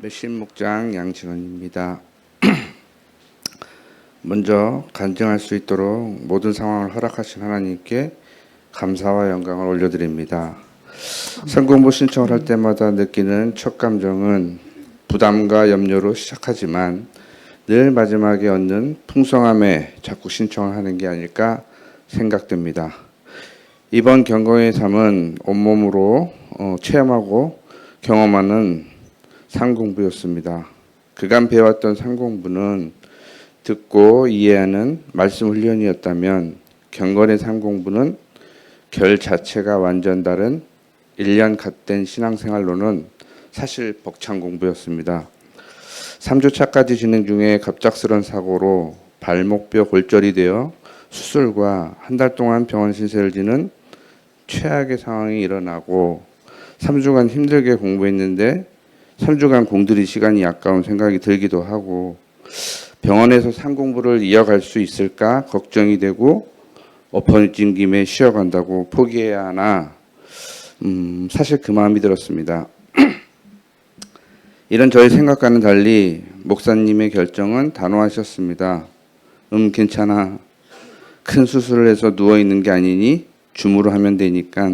매신목장 양진원입니다. 먼저 간증할 수 있도록 모든 상황을 허락하신 하나님께 감사와 영광을 올려드립니다. 성공부 신청을 할 때마다 느끼는 첫 감정은 부담과 염려로 시작하지만 늘 마지막에 얻는 풍성함에 자꾸 신청을 하는 게 아닐까 생각됩니다. 이번 경건의 삶은 온몸으로 체험하고 경험하는 상공부였습니다. 그간 배웠던 상공부는 듣고 이해하는 말씀 훈련이었다면 경건의 상공부는 결 자체가 완전 다른 1년 갓된 신앙생활로는 사실 벅찬 공부였습니다. 3주차까지 진행 중에 갑작스런 사고로 발목뼈 골절이 되어 수술과 한 달 동안 병원 신세를 지는 최악의 상황이 일어나고 3주간 힘들게 공부했는데 3주간 공들일 시간이 아까운 생각이 들기도 하고 병원에서 상공부를 이어갈 수 있을까 걱정이 되고 엎어진 김에 쉬어간다고 포기해야 하나 사실 그 마음이 들었습니다. 이런 저의 생각과는 달리 목사님의 결정은 단호하셨습니다. 괜찮아. 큰 수술을 해서 누워있는 게 아니니 줌으로 하면 되니까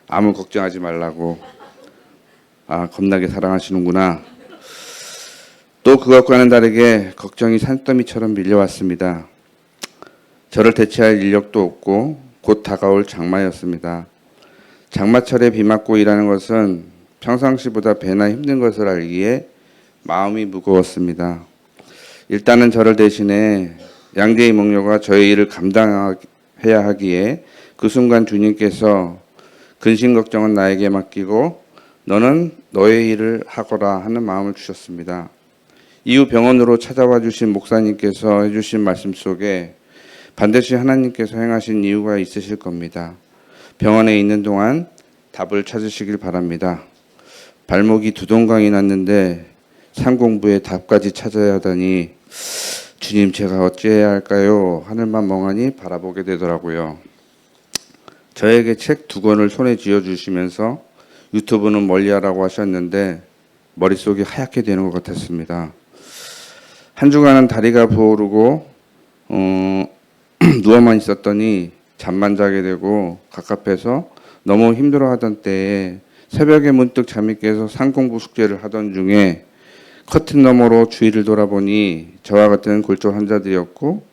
아무 걱정하지 말라고. 겁나게 사랑하시는구나. 또 그것과는 다르게 걱정이 산더미처럼 밀려왔습니다. 저를 대체할 인력도 없고 곧 다가올 장마였습니다. 장마철에 비 맞고 일하는 것은 평상시보다 배나 힘든 것을 알기에 마음이 무거웠습니다. 일단은 저를 대신해 양재희 목녀가 저의 일을 감당해야 하기에 그 순간 주님께서 근심 걱정은 나에게 맡기고 너는 너의 일을 하거라 하는 마음을 주셨습니다. 이후 병원으로 찾아와 주신 목사님께서 해주신 말씀 속에 반드시 하나님께서 행하신 이유가 있으실 겁니다. 병원에 있는 동안 답을 찾으시길 바랍니다. 발목이 두동강이 났는데 상공부의 답까지 찾아야 하다니 주님 제가 어찌해야 할까요? 하늘만 멍하니 바라보게 되더라고요. 저에게 책 2권을 손에 쥐어주시면서 유튜브는 멀리하라고 하셨는데 머릿속이 하얗게 되는 것 같았습니다. 한 주간은 다리가 부어오르고 누워만 있었더니 잠만 자게 되고 갑갑해서 너무 힘들어하던 때에 새벽에 문득 잠이 깨서 상공부 숙제를 하던 중에 커튼 너머로 주위를 돌아보니 저와 같은 골절 환자들이었고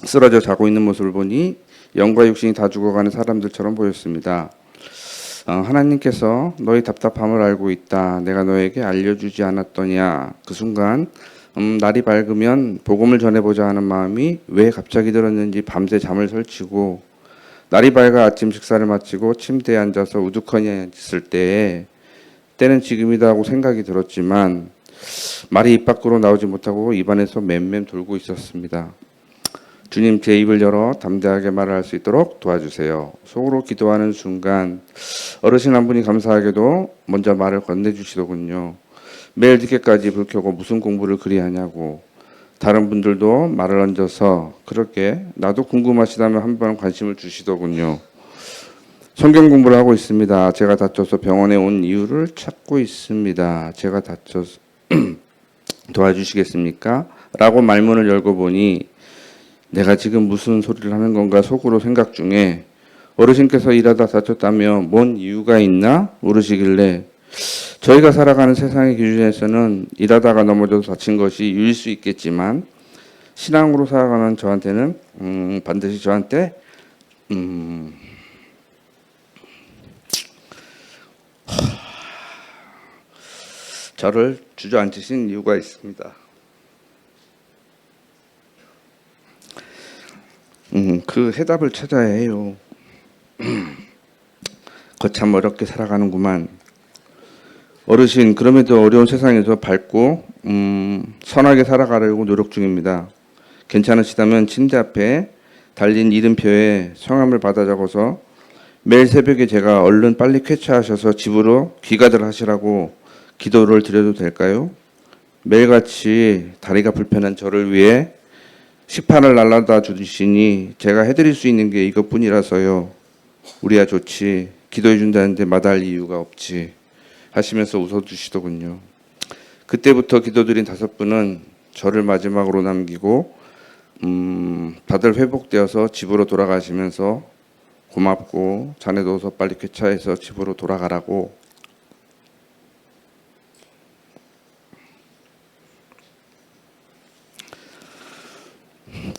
쓰러져 자고 있는 모습을 보니 영과 육신이 다 죽어가는 사람들처럼 보였습니다. 하나님께서 너희 답답함을 알고 있다. 내가 너에게 알려주지 않았더냐. 그 순간 날이 밝으면 복음을 전해보자 하는 마음이 왜 갑자기 들었는지 밤새 잠을 설치고 날이 밝아 아침 식사를 마치고 침대에 앉아서 우두커니 있을 때는 지금이다 하고 생각이 들었지만 말이 입 밖으로 나오지 못하고 입안에서 맴맴 돌고 있었습니다. 주님 제 입을 열어 담대하게 말을 할 수 있도록 도와주세요. 속으로 기도하는 순간 어르신 한 분이 감사하게도 먼저 말을 건네주시더군요. 매일 늦게까지 불 켜고 무슨 공부를 그리 하냐고. 다른 분들도 말을 얹어서 그렇게 나도 궁금하시다면 한번 관심을 주시더군요. 성경 공부를 하고 있습니다. 제가 다쳐서 병원에 온 이유를 찾고 있습니다. 제가 다쳐서 도와주시겠습니까? 라고 말문을 열고 보니 내가 지금 무슨 소리를 하는 건가 속으로 생각 중에 어르신께서 일하다 다쳤다며 뭔 이유가 있나 물으시길래 저희가 살아가는 세상의 기준에서는 일하다가 넘어져서 다친 것이 유일 수 있겠지만 신앙으로 살아가는 저한테는 반드시 저한테 저를 주저앉히신 이유가 있습니다. 그 해답을 찾아야 해요. 거참 어렵게 살아가는구만. 어르신 그럼에도 어려운 세상에서 밝고 선하게 살아가려고 노력 중입니다. 괜찮으시다면 침대 앞에 달린 이름표에 성함을 받아 적어서 매일 새벽에 제가 얼른 빨리 쾌차하셔서 집으로 귀가들 하시라고 기도를 드려도 될까요? 매일같이 다리가 불편한 저를 위해 식판을 날라다 주시니 제가 해드릴 수 있는 게 이것뿐이라서요. 우리야 좋지. 기도해 준다는데 마다할 이유가 없지. 하시면서 웃어주시더군요. 그때부터 기도드린 5분은 저를 마지막으로 남기고 다들 회복되어서 집으로 돌아가시면서 고맙고 자네도 어서 빨리 쾌차해서 집으로 돌아가라고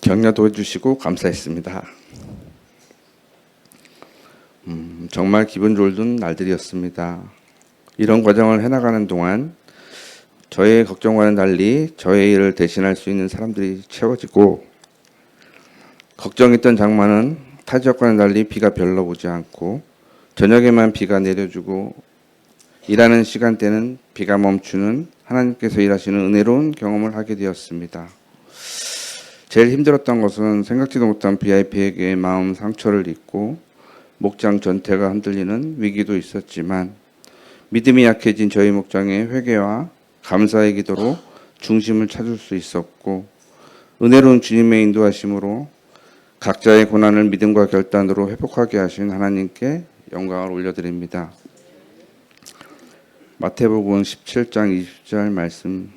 격려도 해주시고 감사했습니다. 정말 기분 좋은 날들이었습니다. 이런 과정을 해나가는 동안 저의 걱정과는 달리 저의 일을 대신할 수 있는 사람들이 채워지고 걱정했던 장마는 타 지역과는 달리 비가 별로 오지 않고 저녁에만 비가 내려주고 일하는 시간대는 비가 멈추는 하나님께서 일하시는 은혜로운 경험을 하게 되었습니다. 제일 힘들었던 것은 생각지도 못한 VIP에게 마음 상처를 입고 목장 전체가 흔들리는 위기도 있었지만 믿음이 약해진 저희 목장의 회개와 감사의 기도로 중심을 찾을 수 있었고 은혜로운 주님의 인도하심으로 각자의 고난을 믿음과 결단으로 회복하게 하신 하나님께 영광을 올려드립니다. 마태복음 17장 20절 말씀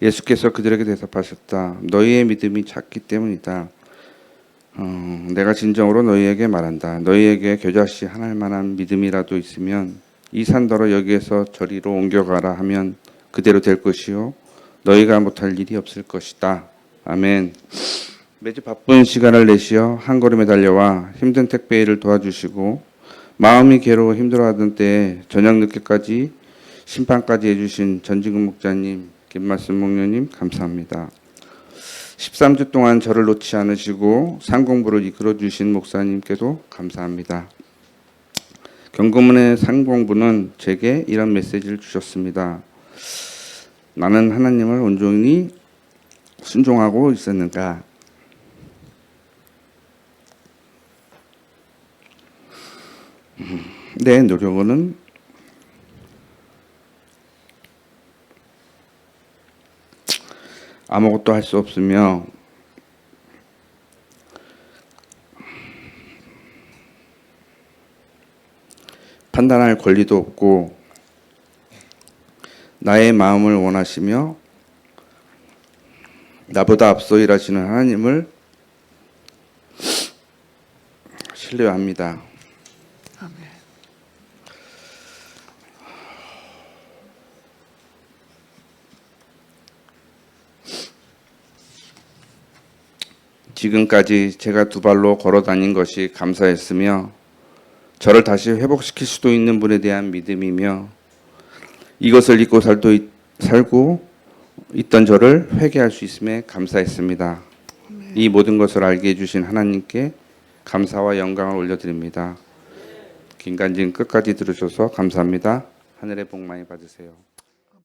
예수께서 그들에게 대답하셨다. 너희의 믿음이 작기 때문이다. 내가 진정으로 너희에게 말한다. 너희에게 겨자씨 하나일 만한 믿음이라도 있으면 이 산더러 여기에서 저리로 옮겨가라 하면 그대로 될 것이요 너희가 못할 일이 없을 것이다. 아멘. 매주 바쁜 시간을 내시어 한 걸음에 달려와 힘든 택배 일을 도와주시고 마음이 괴로워 힘들어하던 때에 저녁 늦게까지 심판까지 해주신 전진근 목자님, 김말씀 목녀님 감사합니다. 13주 동안 저를 놓지 않으시고 상공부를 이끌어주신 목사님께도 감사합니다. 경고문의 상공부는 제게 이런 메시지를 주셨습니다. 나는 하나님을 온전히 순종하고 있었는가? 내 노력은 아무것도 할 수 없으며 판단할 권리도 없고 나의 마음을 원하시며 나보다 앞서 일하시는 하나님을 신뢰합니다. 아멘. 지금까지 제가 두 발로 걸어 다닌 것이 감사했으며 저를 다시 회복시킬 수도 있는 분에 대한 믿음이며 이것을 잊고 살고 있던 저를 회개할 수 있음에 감사했습니다. 이 모든 것을 알게 해주신 하나님께 감사와 영광을 올려드립니다. 김간진 끝까지 들으셔서 감사합니다. 하늘의 복 많이 받으세요.